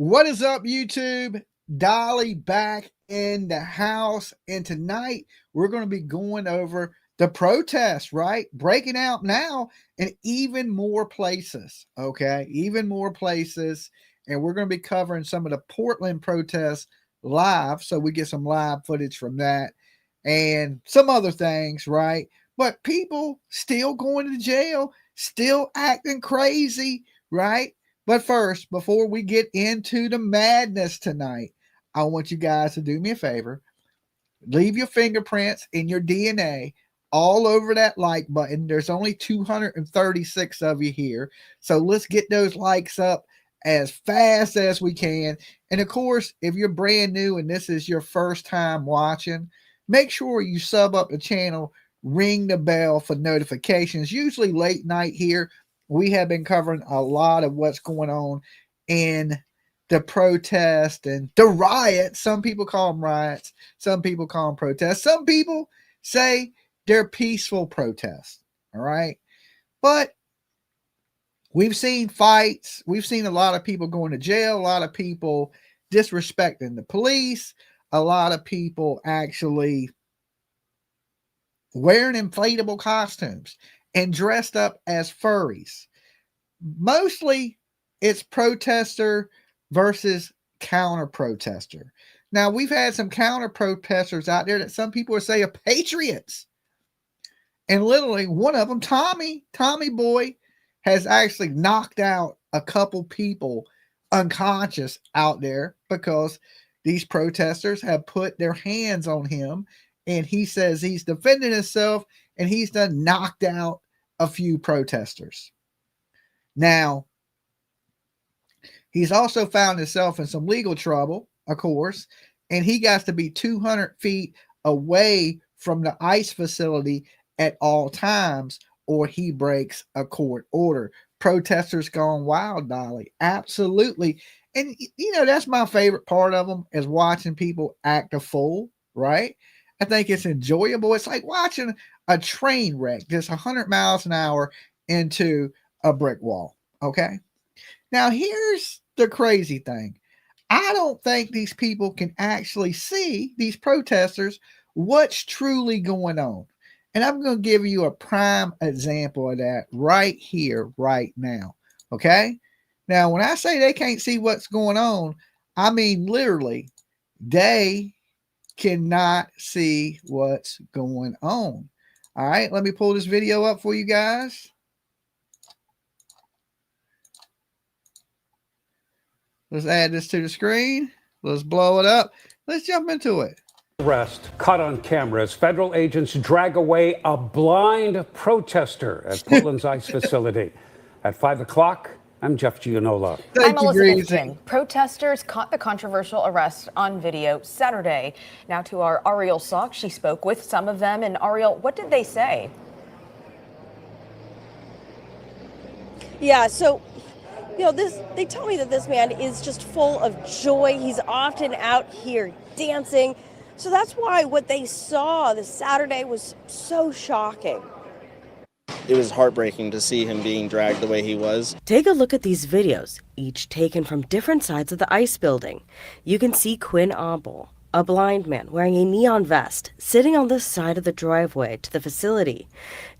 What is up, YouTube? Dolly back in the house, and tonight we're going to be going over the protests, right? Breaking out now in even more places, okay? Even more places, and we're going to be covering some of the Portland protests live, so we get some live footage from that and some other things, right? But people still going to jail, still acting crazy, right? But first, before we get into the madness tonight, I want you guys to do me a favor. Leave your fingerprints and your DNA all over that like button. There's only 236 of you here. So let's get those likes up as fast as we can. And of course, if you're brand new and this is your first time watching, make sure you sub up the channel, ring the bell for notifications. Usually late night here, we have been covering a lot of what's going on in the protest and the riots. Some people call them riots. Some people call them protests. Some people say they're peaceful protests. All right. But we've seen fights. We've seen a lot of people going to jail. A lot of people disrespecting the police. A lot of people actually wearing inflatable costumes and dressed up as furries. Mostly it's protester versus counter protester. Now, we've had some counter protesters out there that some people would say are patriots. And literally one of them, Tommy Boy, has actually knocked out a couple people unconscious out there because these protesters have put their hands on him, and he says he's defending himself and he's done knocked out a few protesters. Now, he's also found himself in some legal trouble, of course, and he got to be 200 feet away from the ICE facility at all times, or he breaks a court order. Protesters gone wild, Dolly. Absolutely. And, you know, that's my favorite part of them, is watching people act a fool, right? I think it's enjoyable. It's like watching a train wreck just 100 miles an hour into a brick wall. Okay. Now, here's the crazy thing. I don't think these people can actually see, these protesters, what's truly going on. And I'm going to give you a prime example of that right here, right now. Okay. Now, when I say they can't see what's going on, I mean literally they cannot see what's going on. All right, let me pull this video up for you guys. Let's add this to the screen. Let's blow it up. Let's jump into it. Arrest caught on camera as federal agents drag away a blind protester at Portland's ICE facility. At 5 o'clock, I'm Jeff Gianola. I'm Elizabeth King. Protesters caught the controversial arrest on video Saturday. Now to our Ariel Sock. She spoke with some of them. And Ariel, what did they say? Yeah, so, you know, they tell me that this man is just full of joy. He's often out here dancing. So that's why what they saw this Saturday was so shocking. It was heartbreaking to see him being dragged the way he was. Take a look at these videos, each taken from different sides of the ICE building. You can see Quinn Abel, a blind man wearing a neon vest, sitting on the side of the driveway to the facility.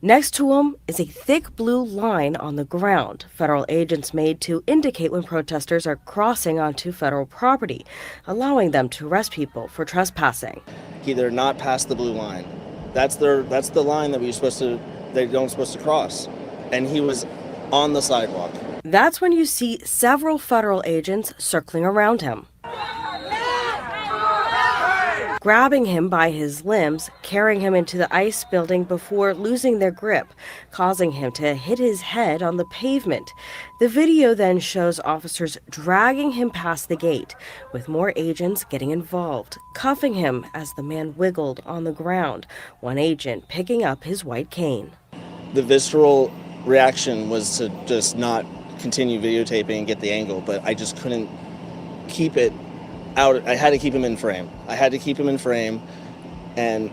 Next to him is a thick blue line on the ground federal agents made to indicate when protesters are crossing onto federal property, allowing them to arrest people for trespassing. They're not past the blue line. That's the line that they don't supposed to cross. And he was on the sidewalk. That's when you see several federal agents circling around him, grabbing him by his limbs, carrying him into the ICE building before losing their grip, causing him to hit his head on the pavement. The video then shows officers dragging him past the gate, with more agents getting involved, cuffing him as the man wiggled on the ground, one agent picking up his white cane. The visceral reaction was to just not continue videotaping and get the angle, but I just couldn't keep it out. I had to keep him in frame. And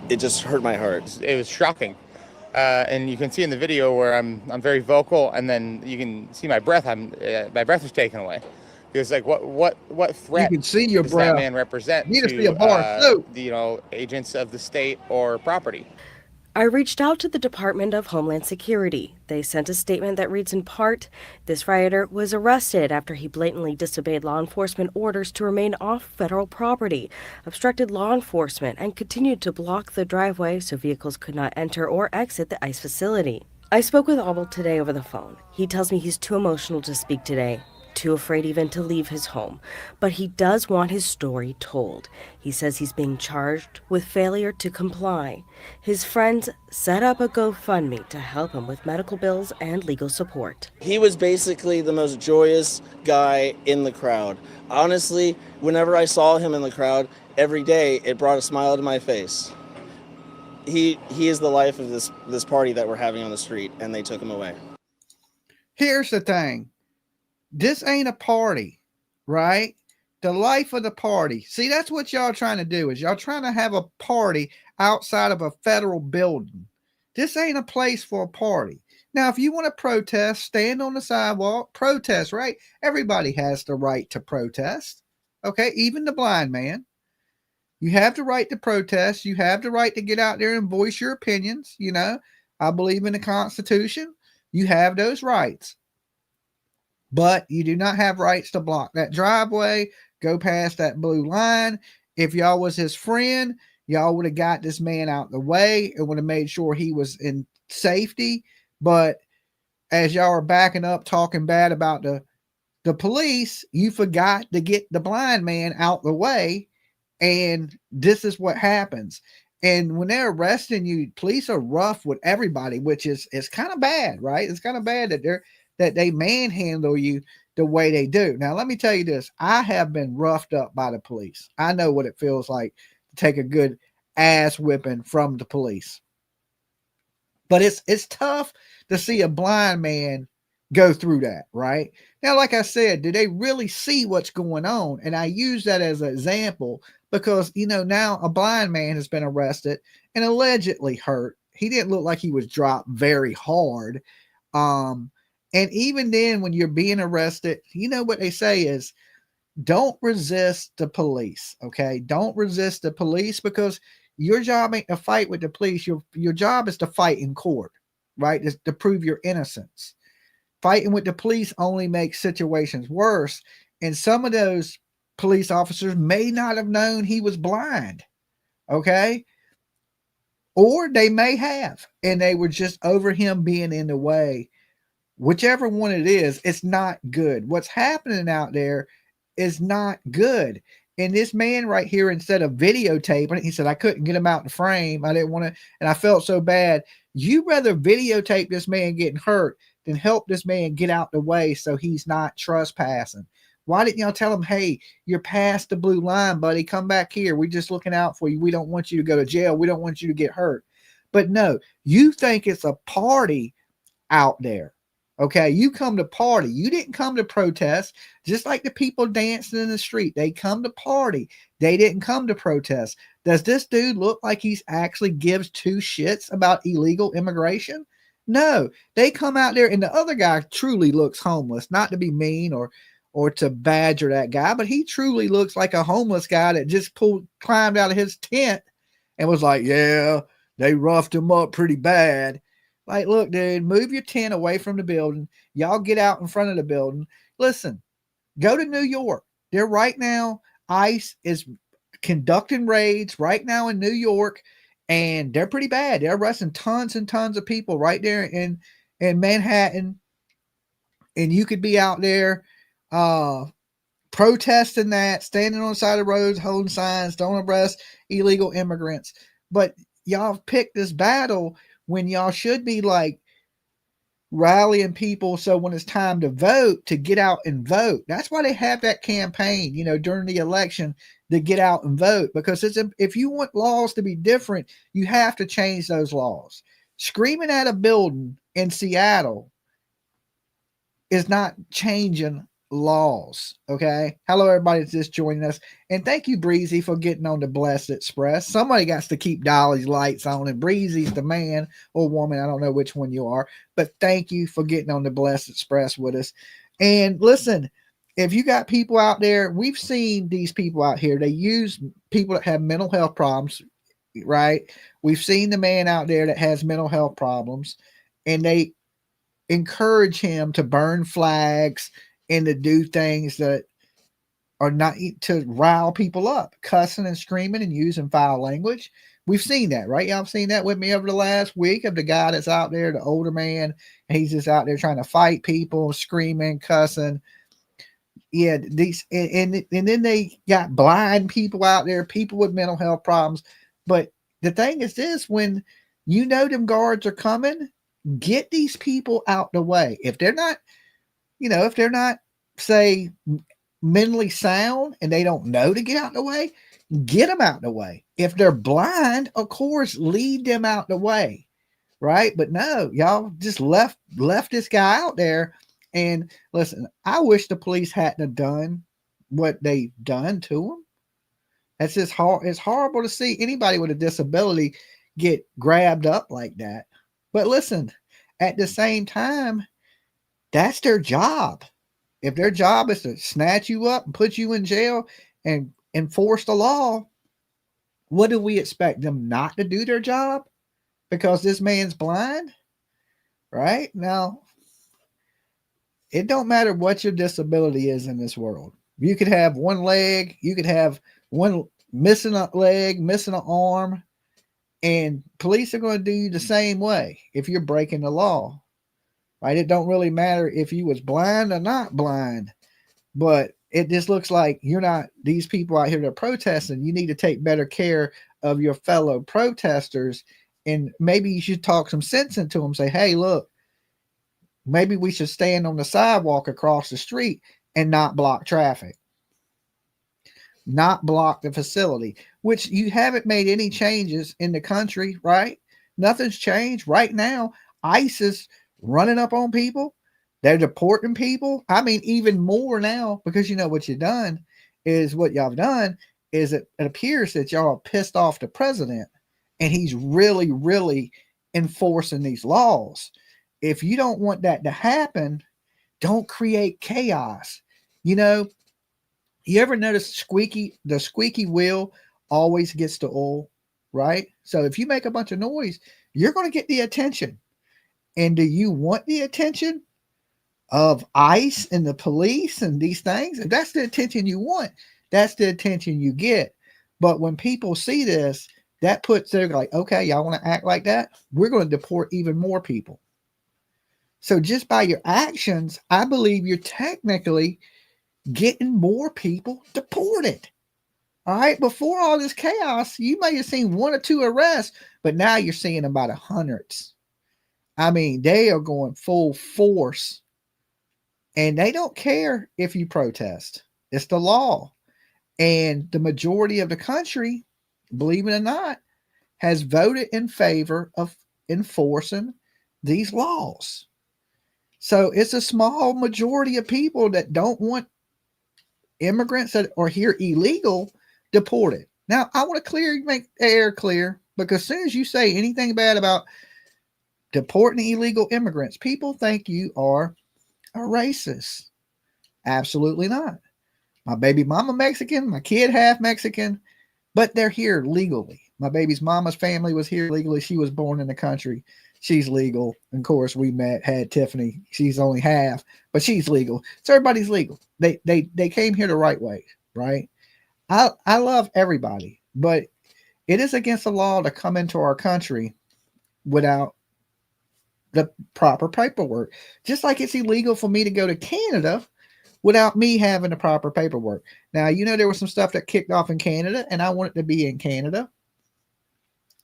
it just hurt my heart. It was shocking. And you can see in the video where I'm very vocal, and then you can see my breath. My breath was taken away. Because like what You threat can see your does that breath. man represent You need to see a to bar of soap. the agents of the state or property? I reached out to the Department of Homeland Security. They sent a statement that reads in part, "This rioter was arrested after he blatantly disobeyed law enforcement orders to remain off federal property, obstructed law enforcement, and continued to block the driveway so vehicles could not enter or exit the ICE facility." I spoke with Abel today over the phone. He tells me he's too emotional to speak today, too afraid even to leave his home, but he does want his story told. He says he's being charged with failure to comply. His friends set up a GoFundMe to help him with medical bills and legal support. He was basically the most joyous guy in the crowd. Honestly, whenever I saw him in the crowd, every day it brought a smile to my face. He is the life of this party that we're having on the street, and they took him away. Here's the thing. This ain't a party, right? The life of the party. See, that's what y'all trying to do, is y'all trying to have a party outside of a federal building. This ain't a place for a party. Now, if you want to protest, stand on the sidewalk, protest, right? Everybody has the right to protest. Okay, even the blind man. You have the right to protest. You have the right to get out there and voice your opinions. You know, I believe in the Constitution. You have those rights. But you do not have rights to block that driveway, go past that blue line. If y'all was his friend, y'all would have got this man out the way and would have made sure he was in safety. But as y'all are backing up, talking bad about the police, you forgot to get the blind man out the way. And this is what happens. And when they're arresting you, police are rough with everybody, which is kind of bad, right? It's kind of bad that they manhandle you the way they do. Now, let me tell you this. I have been roughed up by the police. I know what it feels like to take a good ass whipping from the police. But it's tough to see a blind man go through that, right? Now, like I said, do they really see what's going on? And I use that as an example because, you know, now a blind man has been arrested and allegedly hurt. He didn't look like he was dropped very hard. And even then, when you're being arrested, you know what they say is don't resist the police. Okay. Don't resist the police, because your job ain't to fight with the police. Your job is to fight in court, right? Is to prove your innocence. Fighting with the police only makes situations worse. And some of those police officers may not have known he was blind. Okay. Or they may have, and they were just over him being in the way. Whichever one it is, it's not good. What's happening out there is not good. And this man right here, instead of videotaping it, he said, I couldn't get him out in the frame. I didn't want to, and I felt so bad. You rather videotape this man getting hurt than help this man get out the way so he's not trespassing. Why didn't y'all tell him, hey, you're past the blue line, buddy. Come back here. We're just looking out for you. We don't want you to go to jail. We don't want you to get hurt. But no, you think it's a party out there. Okay, you come to party. You didn't come to protest. Just like the people dancing in the street, they come to party. They didn't come to protest. Does this dude look like he's actually gives two shits about illegal immigration? No, they come out there, and the other guy truly looks homeless. Not to be mean or to badger that guy, but he truly looks like a homeless guy that just climbed out of his tent and was like, yeah, they roughed him up pretty bad. Like, look, dude, move your tent away from the building. Y'all get out in front of the building. Listen, go to New York. They're right now, ICE is conducting raids right now in New York, and they're pretty bad. They're arresting tons and tons of people right there in Manhattan. And you could be out there protesting that, standing on the side of the roads, holding signs, don't arrest illegal immigrants. But y'all picked this battle when y'all should be like rallying people. So when it's time to vote, to get out and vote. That's why they have that campaign, you know, during the election, to get out and vote, because if you want laws to be different, you have to change those laws. Screaming at a building in Seattle is not changing laws. Okay. Hello, everybody that's just joining us. And thank you, Breezy, for getting on the Blessed Express. Somebody got to keep Dolly's lights on, and Breezy's the man or woman. I don't know which one you are, but thank you for getting on the Blessed Express with us. And listen, if you got people out there, we've seen these people out here, they use people that have mental health problems, right? We've seen the man out there that has mental health problems, and they encourage him to burn flags and to do things that are not to rile people up, cussing and screaming and using foul language. We've seen that, right? Y'all have seen that with me over the last week of the guy that's out there, the older man, and he's just out there trying to fight people, screaming, cussing. Yeah, these and then they got blind people out there, people with mental health problems. But the thing is this, when you know them guards are coming, get these people out the way. If they're not, if they're not, say, mentally sound and they don't know to get out the way, get them out the way. If they're blind, of course, lead them out the way, right? But no, y'all just left this guy out there. And listen, I wish the police hadn't have done what they've done to him. That's just hard. It's horrible to see anybody with a disability get grabbed up like that. But listen, at the same time, that's their job. If their job is to snatch you up and put you in jail and enforce the law, what do we expect them not to do their job because this man's blind? Right? Now, it don't matter what your disability is in this world. You could have one leg, you could have one missing a leg, missing an arm, and police are going to do you the same way if you're breaking the law. Right? It don't really matter if you was blind or not blind, but it just looks like you're not, these people out here that are protesting, you need to take better care of your fellow protesters, and maybe you should talk some sense into them. Say, hey, look, maybe we should stand on the sidewalk across the street and not block traffic, not block the facility, which you haven't made any changes in the country, right? Nothing's changed. Right now, ICE is running up on people. They're deporting people. I mean, even more now, because what you've done is it appears that y'all are pissed off the president, and he's really, really enforcing these laws. If you don't want that to happen, don't create chaos. You ever notice the squeaky wheel always gets the oil, right? So if you make a bunch of noise, you're going to get the attention. And do you want the attention of ICE and the police and these things? If that's the attention you want, that's the attention you get. But when people see this, that puts, they're like, okay, y'all want to act like that? We're going to deport even more people. So just by your actions, I believe you're technically getting more people deported. All right. Before all this chaos, you may have seen 1 or 2 arrests, but now you're seeing about hundreds. I mean, they are going full force, and they don't care if you protest. It's the law. And the majority of the country, believe it or not, has voted in favor of enforcing these laws. So it's a small majority of people that don't want immigrants that are here illegal deported. Now, I want to make the air clear, because as soon as you say anything bad about deporting illegal immigrants, people think you are a racist. Absolutely not. My baby mama Mexican, my kid half Mexican, but they're here legally. My baby's mama's family was here legally. She was born in the country. She's legal. And of course, we had Tiffany. She's only half, but she's legal. So everybody's legal. They came here the right way, right? I love everybody, but it is against the law to come into our country without the proper paperwork. Just like it's illegal for me to go to Canada without me having the proper paperwork. Now, there was some stuff that kicked off in Canada, and I wanted to be in Canada,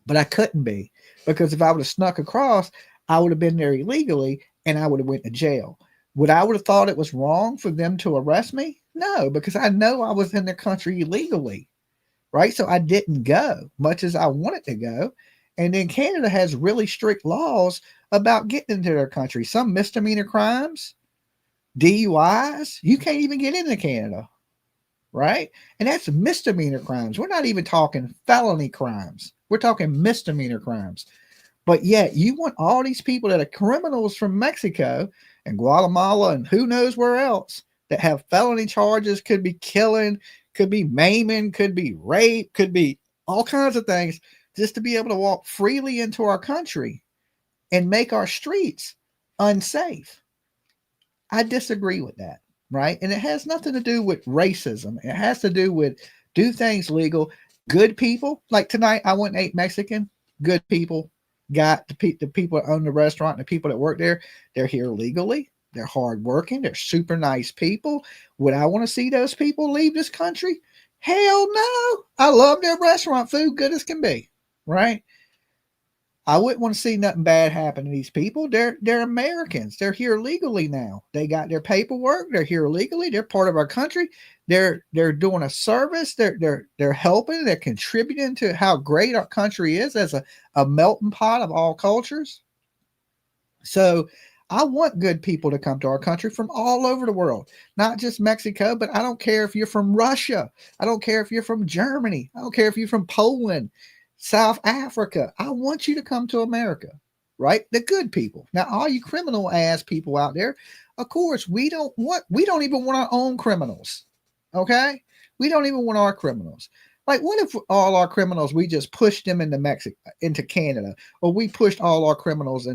but I couldn't be, because if I would have snuck across, I would have been there illegally, and I would have went to jail. Would I would have thought it was wrong for them to arrest me? No, because I know I was in their country illegally, right? So I didn't go, much as I wanted to go. And then Canada has really strict laws about getting into their country. Some misdemeanor crimes, DUIs, you can't even get into Canada, right? And that's misdemeanor crimes. We're not even talking felony crimes. We're talking misdemeanor crimes. But yet you want all these people that are criminals from Mexico and Guatemala and who knows where else that have felony charges, could be killing, could be maiming, could be rape, could be all kinds of things, just to be able to walk freely into our country and make our streets unsafe. I disagree with that, right? And it has nothing to do with racism. It has to do with do things legal. Good people, like tonight, I went and ate Mexican. Good people got the people that own the restaurant and the people that work there. They're here legally. They're hardworking. They're super nice people. Would I want to see those people leave this country? Hell no. I love their restaurant food, good as can be, right? I wouldn't want to see nothing bad happen to these people. They're Americans. They're here legally now. They got their paperwork. They're here legally. They're part of our country. They're doing a service. They're helping. They're contributing to how great our country is as a melting pot of all cultures. So I want good people to come to our country from all over the world, not just Mexico, but I don't care if you're from Russia. I don't care if you're from Germany. I don't care if you're from Poland, South Africa. I want you to come to America, right? The good people. Now, all you criminal ass people out there, of course, we don't even want our own criminals. Okay? We don't even want our criminals. Like, what if all our criminals, we just pushed them into Canada, or we pushed all our criminals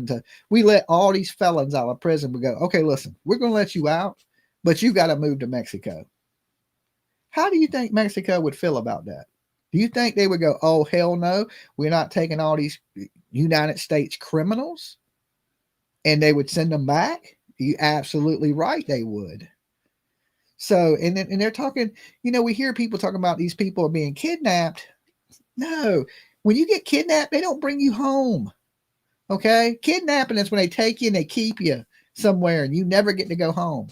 we let all these felons out of prison. We go, okay, listen, we're going to let you out, but you got to move to Mexico. How do you think Mexico would feel about that? Do you think they would go, oh, hell no, we're not taking all these United States criminals, and they would send them back? You're absolutely right, they would. So, and they're talking, we hear people talking about these people are being kidnapped. No, when you get kidnapped, they don't bring you home. Okay? Kidnapping is when they take you and they keep you somewhere and you never get to go home.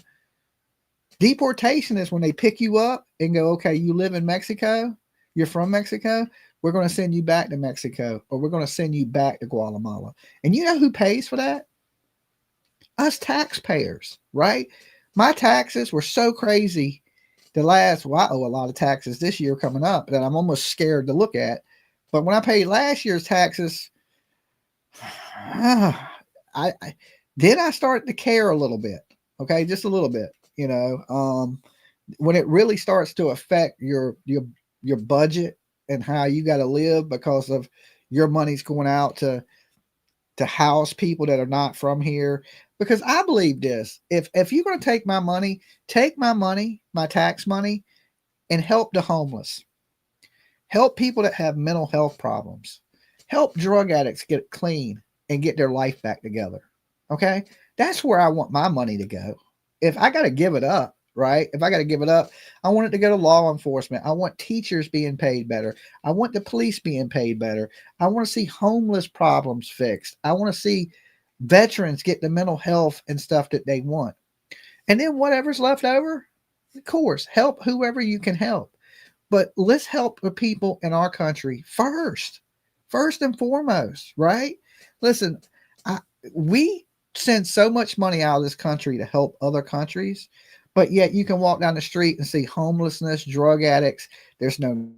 Deportation is when they pick you up and go, okay, you live in Mexico. You're from Mexico. We're going to send you back to Mexico, or we're going to send you back to Guatemala. And you know who pays for that? Us taxpayers, right? My taxes were so crazy I owe a lot of taxes this year coming up that I'm almost scared to look at. But when I paid last year's taxes, then I started to care a little bit. Okay, just a little bit. When it really starts to affect your budget and how you got to live because of your money's going out to house people that are not from here. Because I believe this, if you're going to take my money, my tax money, and help the homeless, help people that have mental health problems, help drug addicts get clean and get their life back together. Okay. That's where I want my money to go. If I got to give it up, right? If I got to give it up, I want it to go to law enforcement. I want teachers being paid better. I want the police being paid better. I want to see homeless problems fixed. I want to see veterans get the mental health and stuff that they want. And then whatever's left over, of course, help whoever you can help. But let's help the people in our country first and foremost, right? Listen, we send so much money out of this country to help other countries, but yet you can walk down the street and see homelessness, drug addicts. There's no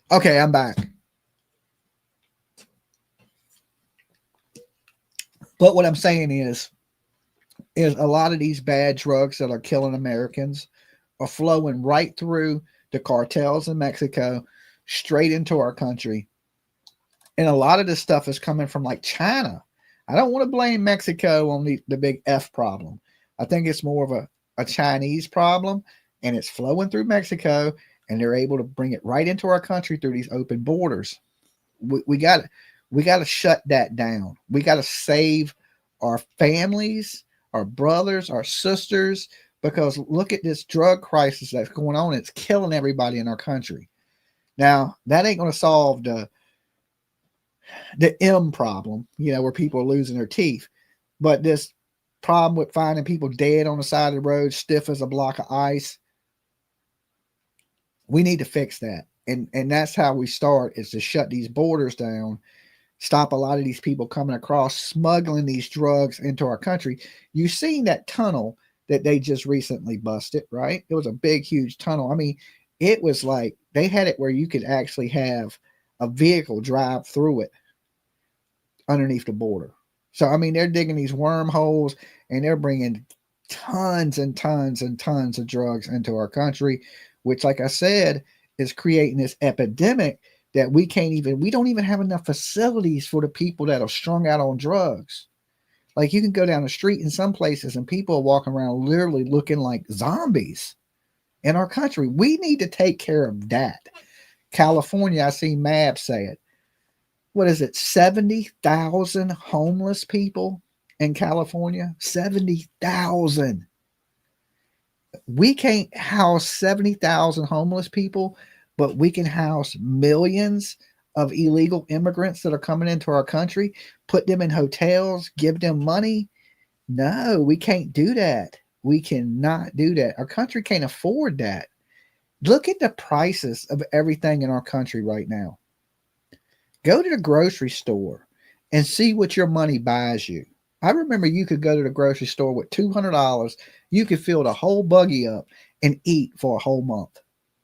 Okay, I'm back. But what I'm saying is a lot of these bad drugs that are killing Americans are flowing right through the cartels in Mexico, straight into our country. And a lot of this stuff is coming from like China. I don't want to blame Mexico on the big F problem. I think it's more of a Chinese problem, and it's flowing through Mexico, and they're able to bring it right into our country through these open borders. We got to shut that down. We got to save our families, our brothers, our sisters, because look at this drug crisis that's going on. It's killing everybody in our country. Now, that ain't going to solve the M problem, where people are losing their teeth. But this problem with finding people dead on the side of the road, stiff as a block of ice, we need to fix that. And that's how we start, is to shut these borders down stop a lot of these people coming across smuggling these drugs into our country. You've seen that tunnel that they just recently busted, right? It was a big, huge tunnel. I mean, it was like they had it where you could actually have a vehicle drive through it underneath the border. So, I mean, they're digging these wormholes and they're bringing tons and tons and tons of drugs into our country, which, like I said, is creating this epidemic that we don't even have enough facilities for the people that are strung out on drugs. Like, you can go down the street in some places and people are walking around literally looking like zombies in our country. We need to take care of that. California, I see Mab say it. What is it? 70,000 homeless people in California. 70,000. We can't house 70,000 homeless people, but we can house millions of illegal immigrants that are coming into our country, put them in hotels, give them money. No, we can't do that. We cannot do that. Our country can't afford that. Look at the prices of everything in our country right now. Go to the grocery store and see what your money buys you. I remember you could go to the grocery store with $200. You could fill the whole buggy up and eat for a whole month.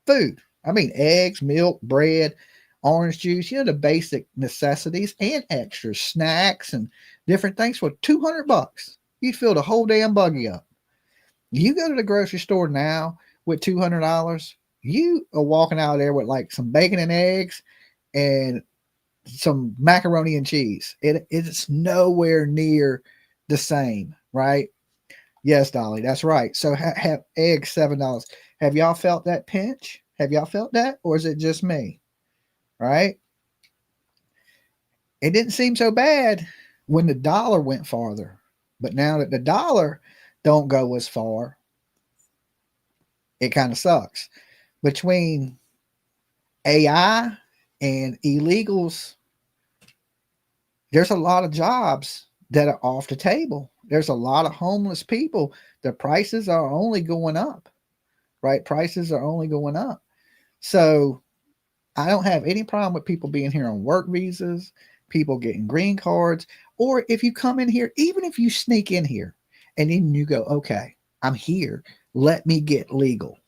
Food. I mean, eggs, milk, bread, orange juice, the basic necessities and extras, snacks and different things for $200. You'd fill the whole damn buggy up. You go to the grocery store now with $200, you are walking out there with like some bacon and eggs and some macaroni and cheese. It's nowhere near the same, right? Yes, Dolly, that's right. So have eggs $7. Have y'all felt that pinch? Have y'all felt that, or is it just me? Right? It didn't seem so bad when the dollar went farther, but now that the dollar don't go as far, it kind of sucks. Between AI and illegals, there's a lot of jobs that are off the table. There's a lot of homeless people. The prices are only going up, right? Prices are only going up. So I don't have any problem with people being here on work visas, people getting green cards, or if you come in here, even if you sneak in here and then you go, okay, I'm here, let me get legal.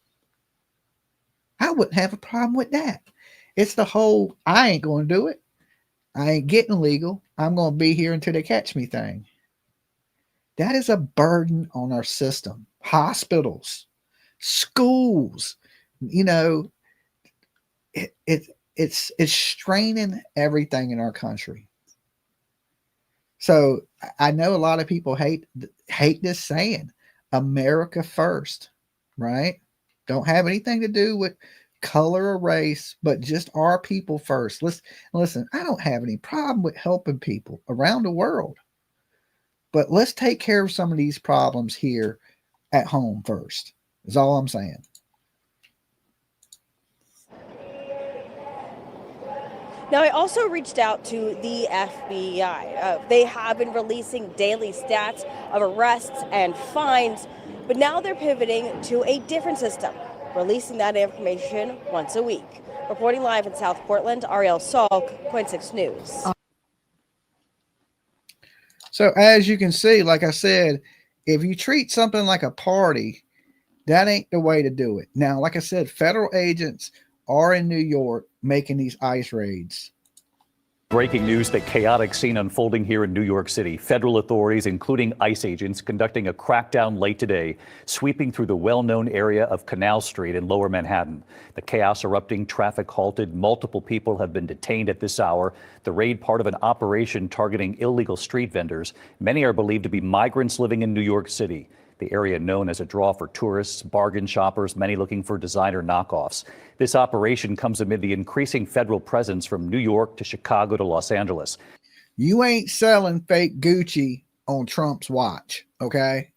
I wouldn't have a problem with that. It's the whole, I ain't going to do it. I ain't getting legal. I'm going to be here until they catch me thing. That is a burden on our system. Hospitals, schools, it's straining everything in our country. So I know a lot of people hate this saying, America first, right? Don't have anything to do with color or race, but just our people first. Listen, I don't have any problem with helping people around the world, but let's take care of some of these problems here at home first, is all I'm saying. Now, I also reached out to the FBI. They have been releasing daily stats of arrests and fines, but now they're pivoting to a different system, releasing that information once a week. Reporting live in South Portland, Ariel Salk, Coin 6 News. So as you can see, like I said, if you treat something like a party, that ain't the way to do it. Now, like I said, federal agents are in New York making these ICE raids. Breaking news: the chaotic scene unfolding here in New York City. Federal authorities, including ICE agents, conducting a crackdown late today, sweeping through the well-known area of Canal Street in Lower Manhattan. The chaos erupting, traffic halted, multiple people have been detained at this hour. The raid part of an operation targeting illegal street vendors. Many are believed to be migrants living in New York City. The area known as a draw for tourists, bargain shoppers, many looking for designer knockoffs. This operation comes amid the increasing federal presence from New York to Chicago to Los Angeles. You ain't selling fake Gucci on Trump's watch, okay?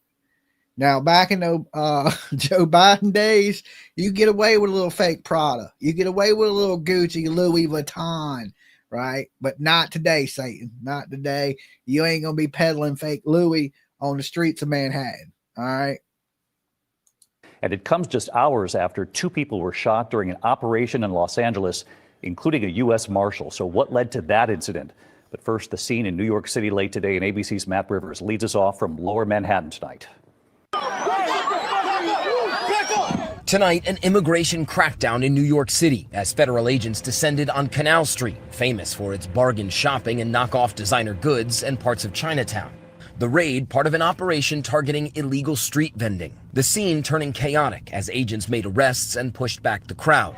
Now, back in the Joe Biden days, you get away with a little fake Prada. You get away with a little Gucci, Louis Vuitton, right? But not today, Satan. Not today. You ain't going to be peddling fake Louis on the streets of Manhattan. All right. And it comes just hours after 2 people were shot during an operation in Los Angeles, including a U.S. Marshal. So what led to that incident? But first, the scene in New York City late today, and ABC's Matt Rivers leads us off from Lower Manhattan tonight. Tonight, an immigration crackdown in New York City as federal agents descended on Canal Street, famous for its bargain shopping and knockoff designer goods, and parts of Chinatown. The raid, part of an operation targeting illegal street vending. The scene turning chaotic as agents made arrests and pushed back the crowd.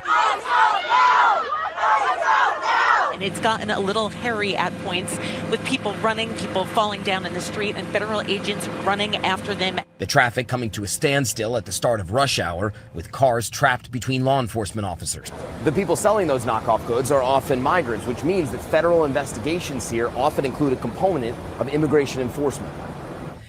And it's gotten a little hairy at points with people running, people falling down in the street, and federal agents running after them. The traffic coming to a standstill at the start of rush hour, with cars trapped between law enforcement officers. The people selling those knockoff goods are often migrants, which means that federal investigations here often include a component of immigration enforcement.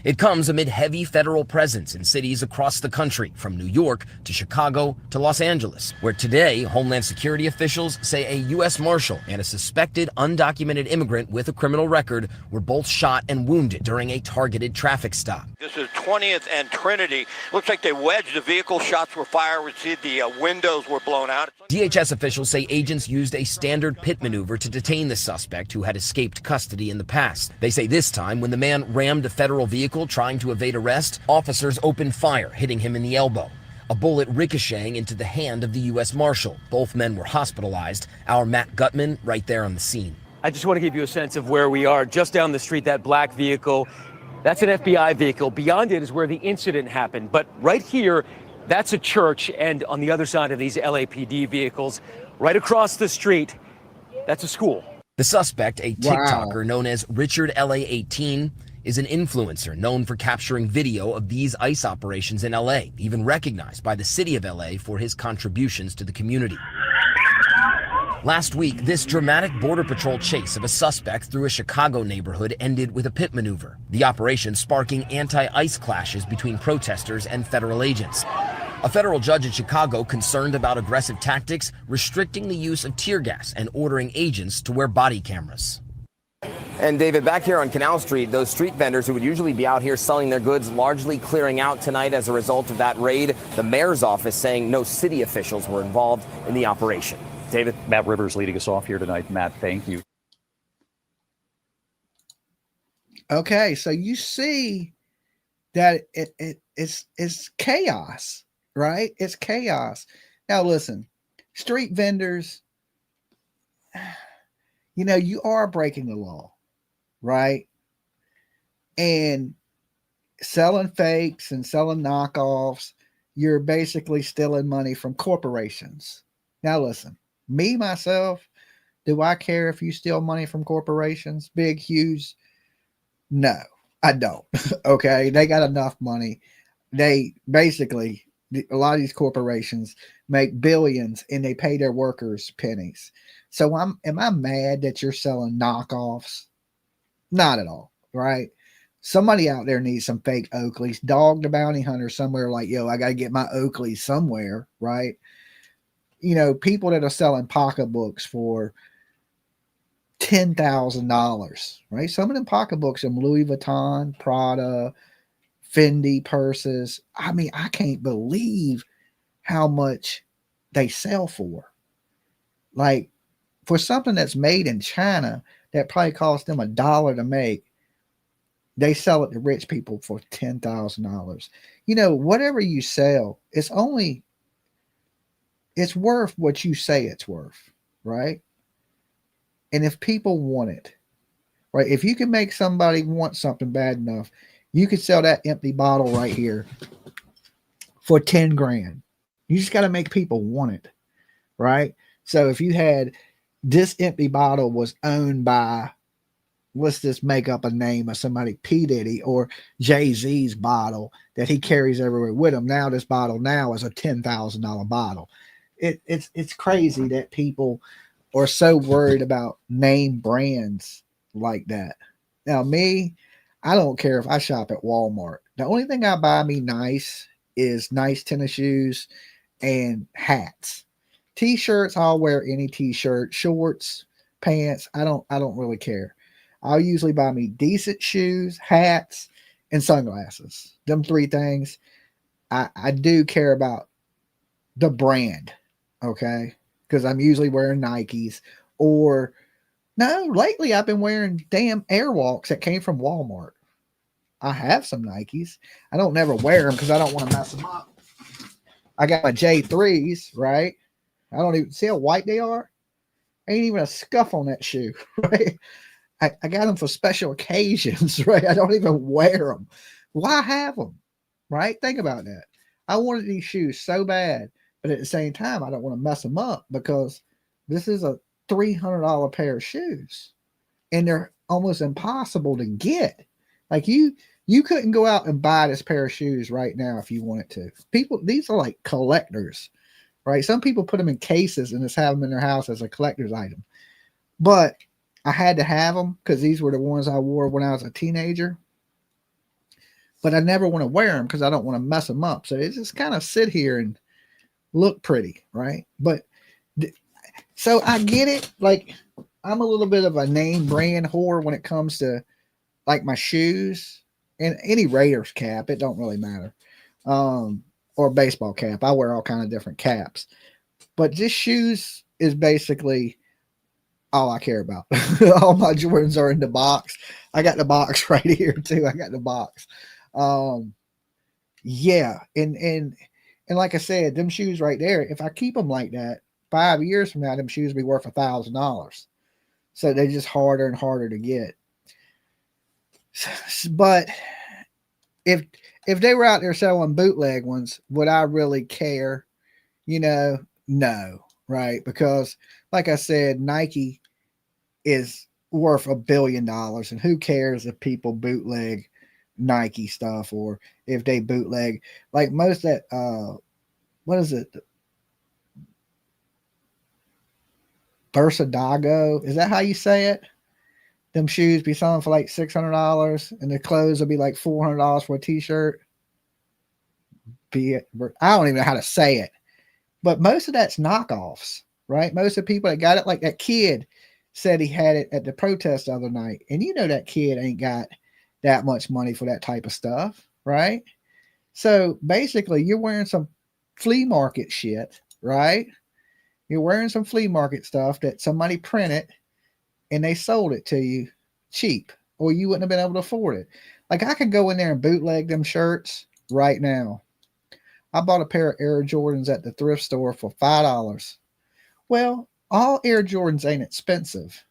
It comes amid heavy federal presence in cities across the country, from New York to Chicago to Los Angeles, where today Homeland Security officials say a U.S. Marshal and a suspected undocumented immigrant with a criminal record were both shot and wounded during a targeted traffic stop. This is 20th and Trinity. Looks like they wedged the vehicle. Shots were fired. We see the windows were blown out. DHS officials say agents used a standard pit maneuver to detain the suspect who had escaped custody in the past. They say this time, when the man rammed a federal vehicle trying to evade arrest, officers opened fire, hitting him in the elbow. A bullet ricocheting into the hand of the U.S. Marshal. Both men were hospitalized. Our Matt Gutman right there on the scene. I just want to give you a sense of where we are. Just down the street, that black vehicle, that's an FBI vehicle. Beyond it is where the incident happened. But right here, that's a church. And on the other side of these LAPD vehicles, right across the street, that's a school. The suspect, a TikToker known as Richard LA18, is an influencer known for capturing video of these ICE operations in LA, even recognized by the city of LA for his contributions to the community. Last week, this dramatic Border Patrol chase of a suspect through a Chicago neighborhood ended with a pit maneuver, the operation sparking anti-ICE clashes between protesters and federal agents. A federal judge in Chicago, concerned about aggressive tactics, restricting the use of tear gas and ordering agents to wear body cameras. And David, back here on Canal Street, those street vendors who would usually be out here selling their goods largely clearing out tonight as a result of that raid. The mayor's office saying no city officials were involved in the operation. David? Matt Rivers leading us off here tonight. Matt, thank you. Okay, so you see that it's chaos, right? It's chaos. Now listen, street vendors, you know, you are breaking the law, right? And selling fakes and selling knockoffs, you're basically stealing money from corporations. Now listen, me, myself, do I care if you steal money from corporations? Big, huge? No, I don't. Okay, they got enough money. They basically, a lot of these corporations make billions and they pay their workers pennies. So am I mad that you're selling knockoffs? Not at all, right? Somebody out there needs some fake Oakleys. Dog the bounty hunter somewhere like, yo, I got to get my Oakleys somewhere, right? You know, people that are selling pocketbooks for $10,000, right? Some of them pocketbooks, them Louis Vuitton, Prada, Fendi purses. I mean, I can't believe how much they sell for. Like, for something that's made in China that probably cost them $1 to make, they sell it to rich people for $10,000. You know, whatever you sell, it's worth what you say it's worth, right? And if people want it, right? If you can make somebody want something bad enough, you could sell that empty bottle right here for 10 grand. You just got to make people want it, right? So if you had this empty bottle was owned by, let's just make up a name of somebody, P. Diddy or Jay-Z's bottle that he carries everywhere with him. Now this bottle now is a $10,000 bottle. It's crazy that people are so worried about name brands like that. Now me, I don't care if I shop at Walmart. The only thing I buy me nice is nice tennis shoes and hats. T-shirts, I'll wear any t-shirt. Shorts, pants, I don't really care. I'll usually buy me decent shoes, hats, and sunglasses. Them three things. I do care about the brand, okay? Because I'm usually wearing Nikes or No, lately I've been wearing damn Airwalks that came from Walmart. I have some Nikes. I don't never wear them because I don't want to mess them up. I got my J3s, right? I don't even see how white they are. Ain't even a scuff on that shoe, right? I got them for special occasions, right? I don't even wear them. Why have them, right? Think about that. I wanted these shoes so bad, but at the same time, I don't want to mess them up because this is a $300 pair of shoes, and they're almost impossible to get. Like you couldn't go out and buy this pair of shoes right now if you wanted to. People, these are like collectors, right? Some people put them in cases and just have them in their house as a collector's item. But I had to have them because these were the ones I wore when I was a teenager. But I never want to wear them because I don't want to mess them up. So they just kind of sit here and look pretty, right? But so I get it. Like, I'm a little bit of a name brand whore when it comes to like my shoes and any Raiders cap. It don't really matter. Or baseball cap. I wear all kind of different caps. But this shoes is basically all I care about. All my Jordans are in the box. I got the box right here too. I got the box. Yeah. And like I said, them shoes right there, if I keep them like that, 5 years from now, them shoes will be worth $1,000. So they're just harder and harder to get. But if they were out there selling bootleg ones, would I really care? No, right? Because like I said, Nike is worth $1 billion, and who cares if people bootleg Nike stuff or if they bootleg like most of that what is it? Versadago, is that how you say it? Them shoes be selling for like $600 and the clothes will be like $400 for a t-shirt. I don't even know how to say it, but most of that's knockoffs, right? Most of the people that got it, like that kid said he had it at the protest the other night, and that kid ain't got that much money for that type of stuff, right? So basically you're wearing some flea market shit, right? You're wearing some flea market stuff that somebody printed and they sold it to you cheap, or you wouldn't have been able to afford it. Like, I could go in there and bootleg them shirts right now. I bought a pair of Air Jordans at the thrift store for $5. Well, all Air Jordans ain't expensive.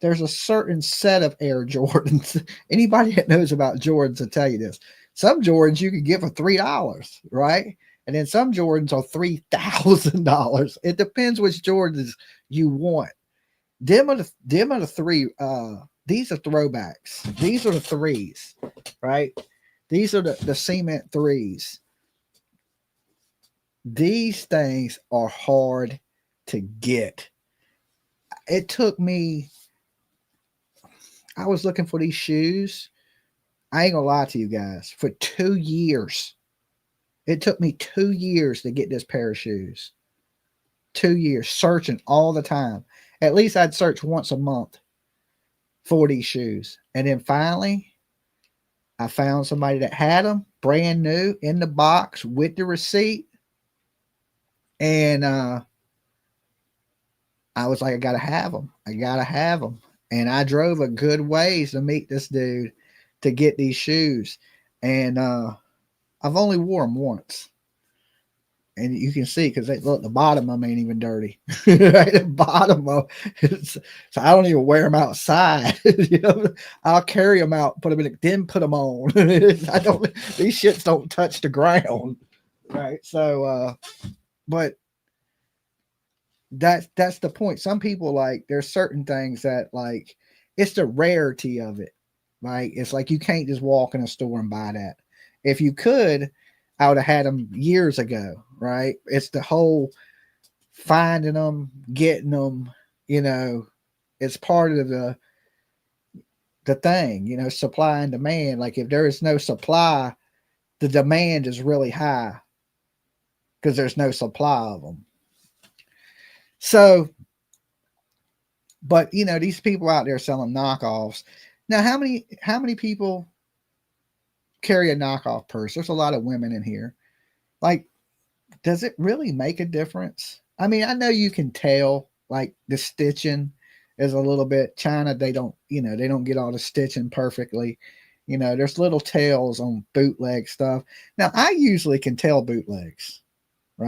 There's a certain set of Air Jordans. Anybody that knows about Jordans will tell you this. Some Jordans you can get for $3, right? And then some Jordans are $3,000. It depends which Jordans you want. Them are the three. These are throwbacks. These are the threes, right? These are the cement threes. These things are hard to get. It took me, I was looking for these shoes. I ain't gonna lie to you guys, for 2 years. It took me 2 years to get this pair of shoes. 2 years searching all the time. At least I'd search once a month for these shoes. And then finally, I found somebody that had them brand new in the box with the receipt. And I was like, I got to have them. I got to have them. And I drove a good ways to meet this dude to get these shoes. And I've only wore them once. And you can see, because look, the bottom of them ain't even dirty. Right? The bottom of so I don't even wear them outside. I'll carry them out, put them in, then put them on. These shits don't touch the ground. Right. So but that's the point. Some people, like, there's certain things that, like, it's the rarity of it. Right. It's like you can't just walk in a store and buy that. If you could, I would have had them years ago, right? It's the whole finding them, getting them, it's part of the thing, supply and demand. Like, if there is no supply, the demand is really high because there's no supply of them. So, but these people out there selling knockoffs. Now, how many people carry a knockoff purse? There's a lot of women in here. Like, does it really make a difference? I mean, I know you can tell, like, the stitching is a little bit China. They don't, they don't get all the stitching perfectly. There's little tells on bootleg stuff. Now, I usually can tell bootlegs.